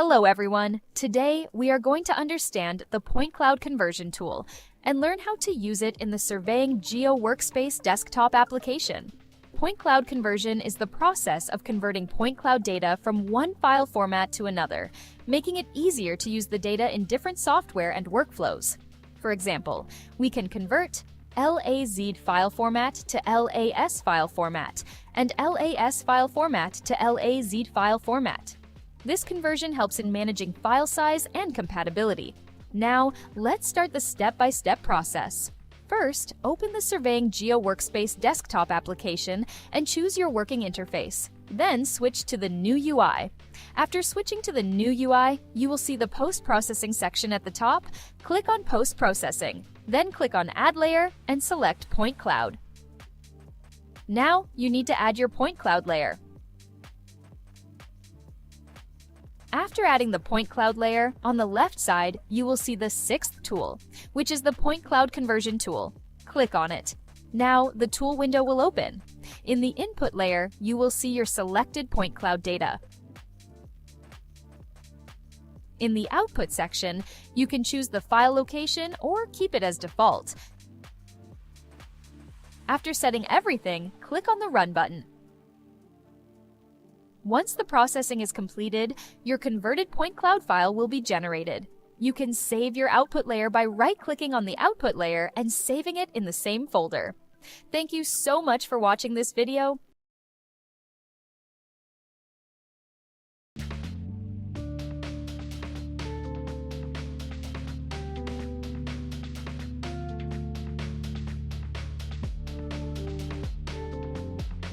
Hello everyone! Today we are going to understand the point cloud conversion tool and learn how to use it in the Surveyaan GeoWorkspace desktop application. Point cloud conversion is the process of converting point cloud data from one file format to another, making it easier to use the data in different software and workflows. For example, we can convert LAZ file format to LAS file format and LAS file format to LAZ file format. This conversion helps in managing file size and compatibility. Now, let's start the step-by-step process. First, open the Surveyaan GeoWorkspace desktop application and choose your working interface. Then switch to the new UI. After switching to the new UI, you will see the post-processing section at the top. Click on Post-Processing. Then click on Add Layer and select Point Cloud. Now, you need to add your point cloud layer. After adding the point cloud layer, on the left side, you will see the sixth tool, which is the point cloud conversion tool. Click on it. Now, the tool window will open. In the input layer, you will see your selected point cloud data. In the output section, you can choose the file location or keep it as default. After setting everything, click on the Run button. Once the processing is completed, your converted point cloud file will be generated. You can save your output layer by right-clicking on the output layer and saving it in the same folder. Thank you so much for watching this video.